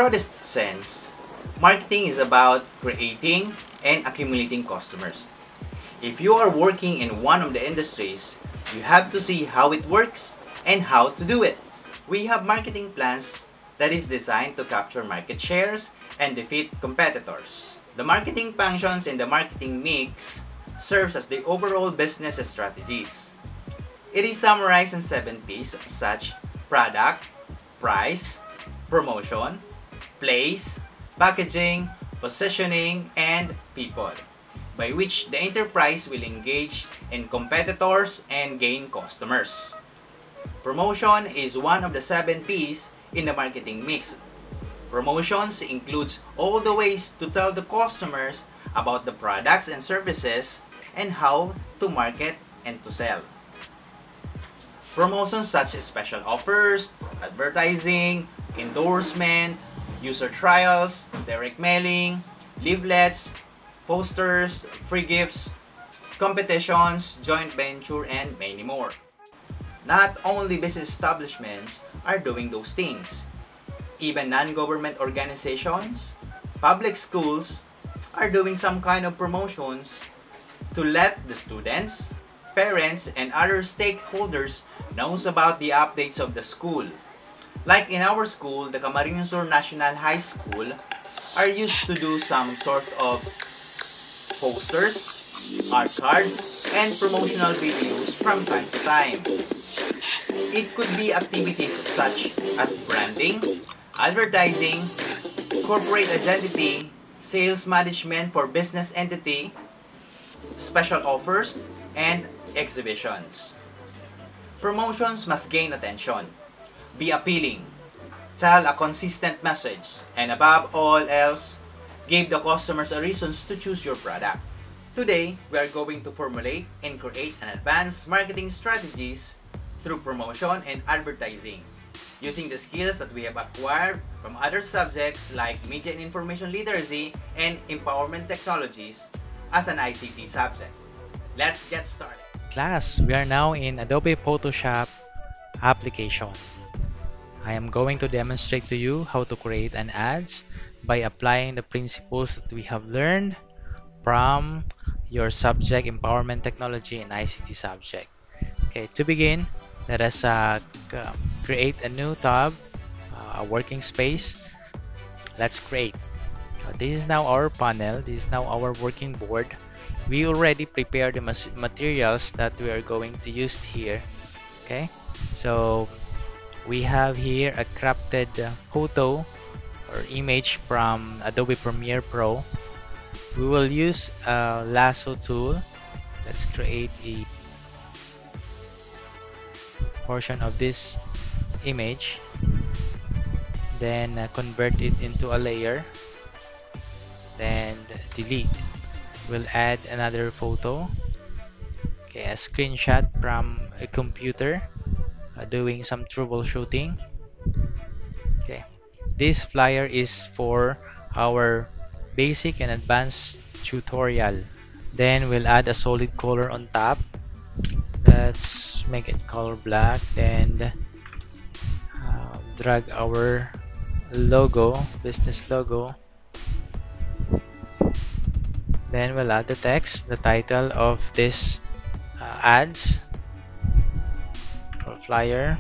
broadest sense, marketing is about creating and accumulating customers. If you are working in one of the industries, you have to see how it works and how to do it. We have marketing plans that is designed to capture market shares and defeat competitors. The marketing functions in the marketing mix serves as the overall business strategies. It is summarized in 7 P's such product, price, promotion, place, packaging, positioning, and people, by which the enterprise will engage in competitors and gain customers. Promotion is one of the 7 P's in the marketing mix. Promotions includes all the ways to tell the customers about the products and services and how to market and to sell. Promotions such as special offers, advertising, endorsement, user trials, direct mailing, leaflets, posters, free gifts, competitions, joint venture, and many more. Not only business establishments are doing those things. Even non-government organizations, public schools are doing some kind of promotions to let the students, parents, and other stakeholders knows about the updates of the school. Like in our school, the Camarines Sur National High School are used to do some sort of posters, art cards, and promotional videos from time to time. It could be activities such as branding, advertising, corporate identity, sales management for business entity, special offers, and exhibitions. Promotions must gain attention, be appealing, tell a consistent message, and above all else, give the customers a reason to choose your product. Today, we are going to formulate and create an advanced marketing strategies through promotion and advertising, using the skills that we have acquired from other subjects like media and information literacy and empowerment technologies as an ICT subject. Let's get started. Class, we are now in Adobe Photoshop application. I am going to demonstrate to you how to create an ads by applying the principles that we have learned from your subject empowerment technology and ICT subject. Okay, to begin, let us create a new tab, a working space. Let's create. This is now our panel. This is now our working board. We already prepared the materials that we are going to use here. Okay, so we have here a crafted photo or image from Adobe Premiere Pro. We will use a lasso tool. Let's create a portion of this image, then convert it into a layer, then delete. We'll add another photo, okay, a screenshot from a computer doing some troubleshooting. Okay, this flyer is for our basic and advanced tutorial. Then we'll add a solid color on top. Let's make it color black, then drag our logo, business logo. Then we'll add the text, the title of this ads or flyer.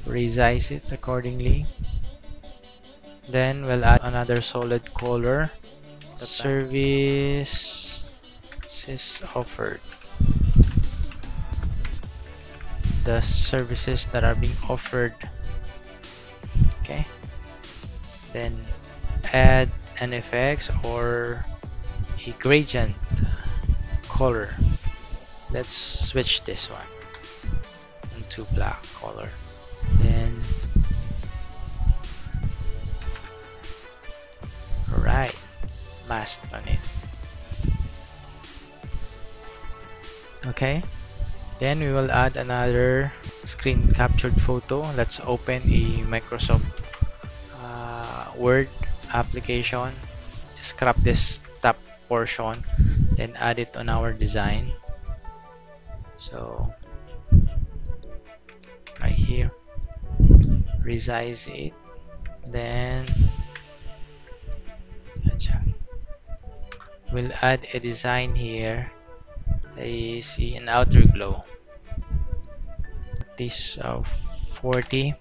Resize it accordingly. Then we'll add another solid color. Services offered. The services that are being offered. Okay. Then add an effects or a gradient color. Let's switch this one into black color. Then right, mask on it. Okay, then we will add another screen captured photo. Let's open a Microsoft Word application. Just crop this top portion, then add it on our design. So right here, resize it, then we'll add a design here. I see an outer glow. This 40.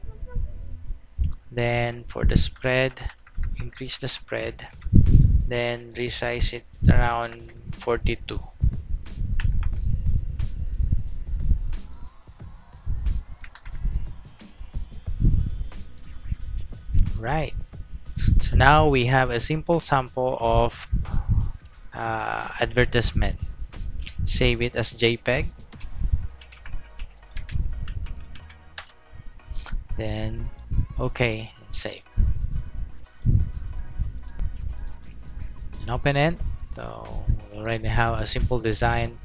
Then for the spread, increase the spread, then resize it around 42. Right, so now we have a simple sample of advertisement. Save it as JPEG, then okay, let's save and open it. So we already have a simple design.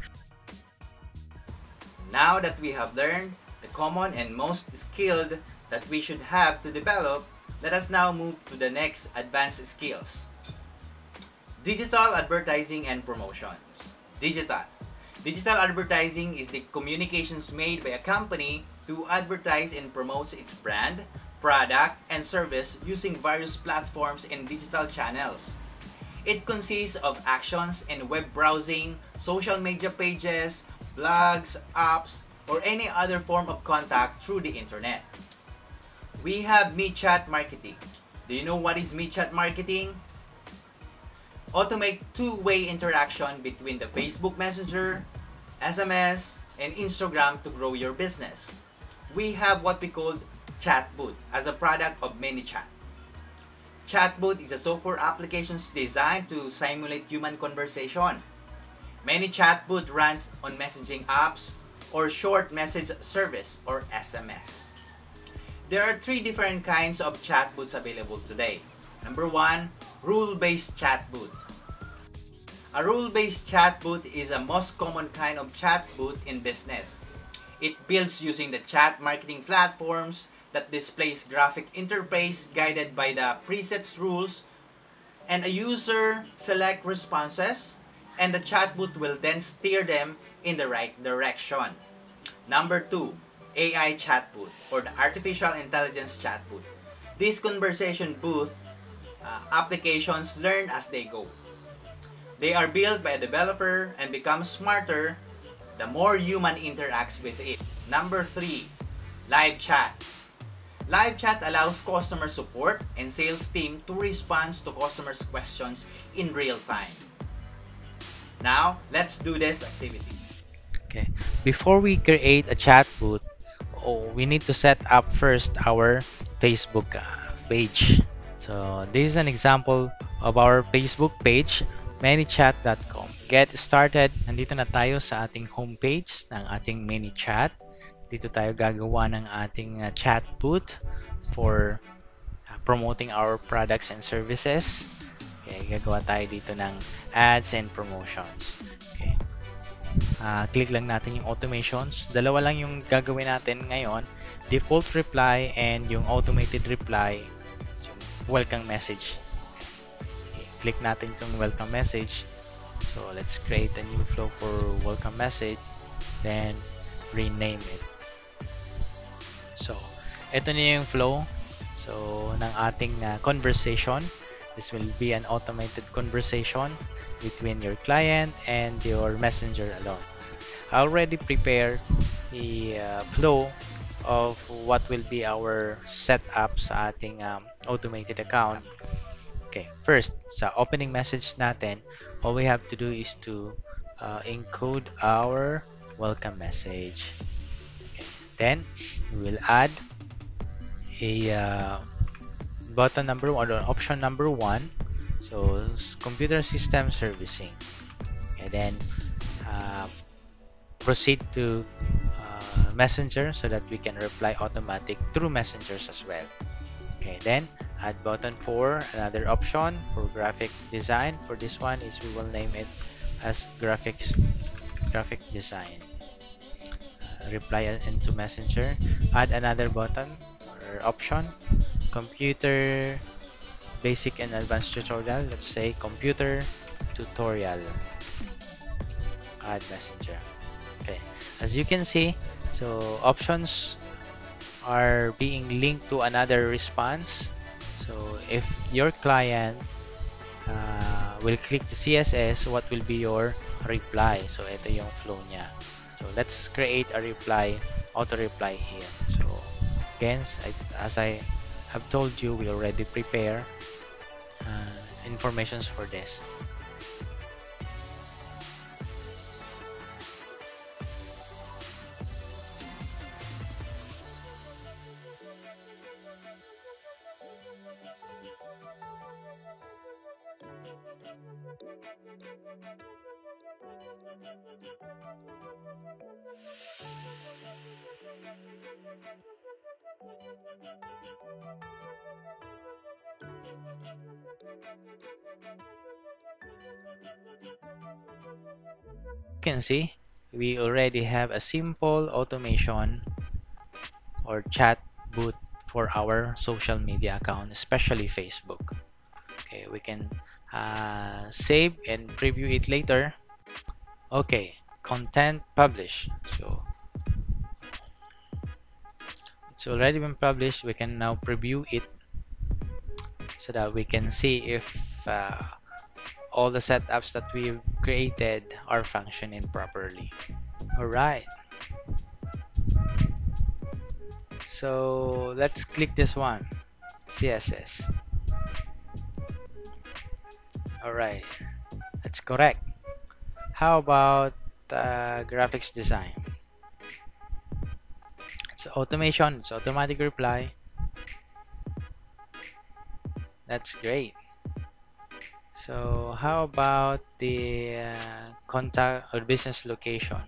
Now that we have learned the common and most skilled that we should have to develop, let us now move to the next advanced skills. Digital advertising and promotions. Digital advertising is the communications made by a company to advertise and promote its brand, product, and service using various platforms and digital channels. It consists of actions and web browsing, social media pages, blogs, apps, or any other form of contact through the internet. We have mid-chat marketing. Do you know what is mid-chat marketing? Automate two-way interaction between the Facebook Messenger, SMS, and Instagram to grow your business. We have what we call Chatbot as a product of ManyChat. Chatbot is a software application designed to simulate human conversation. Many chatbot runs on messaging apps or short message service or SMS. There are three different kinds of chatbots available today. Number one, rule-based chatbot. A rule-based chatbot is a most common kind of chatbot in business. It builds using the chat marketing platforms that displays graphic interface guided by the presets rules, and a user select responses, and the chatbot will then steer them in the right direction. Number two, AI chatbot or the artificial intelligence chatbot. These conversation booth applications learn as they go. They are built by a developer and become smarter the more human interacts with it. Number three, live chat. Live chat allows customer support and sales team to respond to customers' questions in real time. Now, let's do this activity. Okay, before we create a chatbot, we need to set up first our Facebook page. So this is an example of our Facebook page, manychat.com. Get started. Nandito na tayo sa ating homepage ng ating ManyChat. Dito tayo gagawa ng ating chatbot for promoting our products and services. Okay, gagawa tayo dito ng ads and promotions. Okay. Click lang natin yung automations. Dalawa lang yung gagawin natin ngayon. Default reply and yung automated reply. Yung welcome message. Okay, click natin itong welcome message. So let's create a new flow for welcome message. Then rename it. So, ito na yung flow. So, ng ating conversation. This will be an automated conversation between your client and your messenger alone. I already prepared the flow of what will be our setup sa ating automated account. Okay, first, sa opening message natin, all we have to do is to encode our welcome message. Okay. Then, we will add a button number 1 or option number 1. So, computer system servicing. And then, proceed to messenger so that we can reply automatic through messengers as well. Okay, then add button 4, another option for graphic design. For this one is we will name it as graphic design. Reply into messenger. Add another button or option, computer basic and advanced tutorial. Let's say computer tutorial. Add messenger. Okay, as you can see, so options are being linked to another response. So if your client will click the CSS, what will be your reply? So ito yung flow niya. So let's create a reply, auto reply here. So again, as I have told you, we already prepare informations for this. You can see we already have a simple automation or chat bot for our social media account, especially Facebook. Okay, we can save and preview it later. Okay, content publish. So it's already been published. We can now preview it so that we can see if all the setups that we've created are functioning properly. All right. So let's click this one, CSS. All right, that's correct. How about graphics design? It's automation, it's automatic reply. That's great. So how about the contact or business location?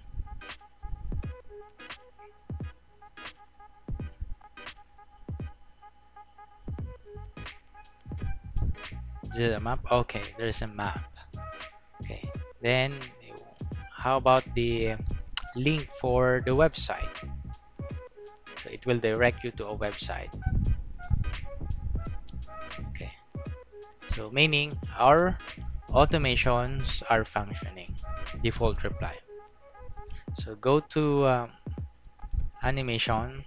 Is it a map? Okay, there's a map. Okay, then how about the link for the website? So it will direct you to a website. Okay, so meaning our automations are functioning. Default reply. So go to animation.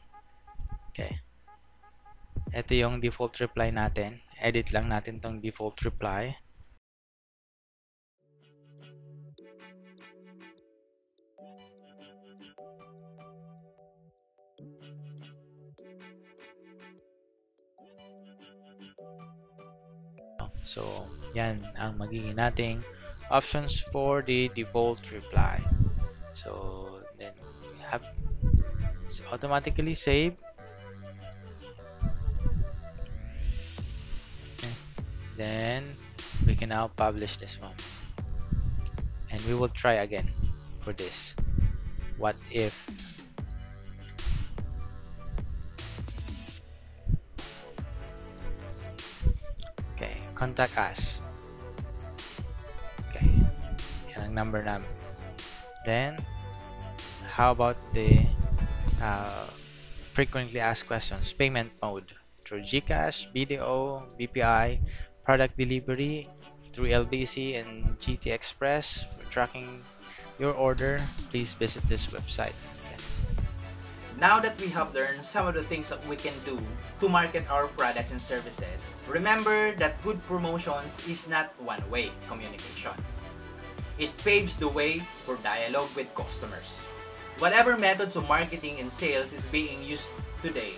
Okay, ito yung default reply natin. Edit lang natin tong default reply. So, yan ang magiging nating options for the default reply. So, then we have automatically save. Okay. Then we can now publish this one. And we will try again for this. What if? Okay, contact us. Okay, yan ang number namin. Then, how about the frequently asked questions? Payment mode through GCash, BDO, BPI, product delivery through LBC and GT Express. For tracking your order, please visit this website. Now that we have learned some of the things that we can do to market our products and services, remember that good promotions is not one-way communication. It paves the way for dialogue with customers. Whatever methods of marketing and sales is being used today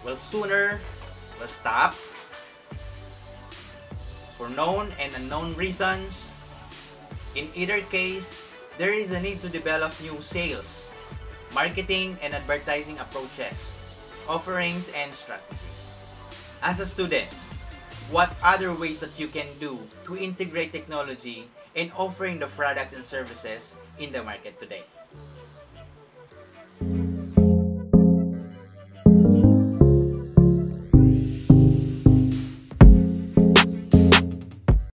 will sooner will stop for known and unknown reasons. In either case, there is a need to develop new sales, marketing and advertising approaches, offerings and strategies. As a student, what other ways that you can do to integrate technology and offering the products and services in the market today?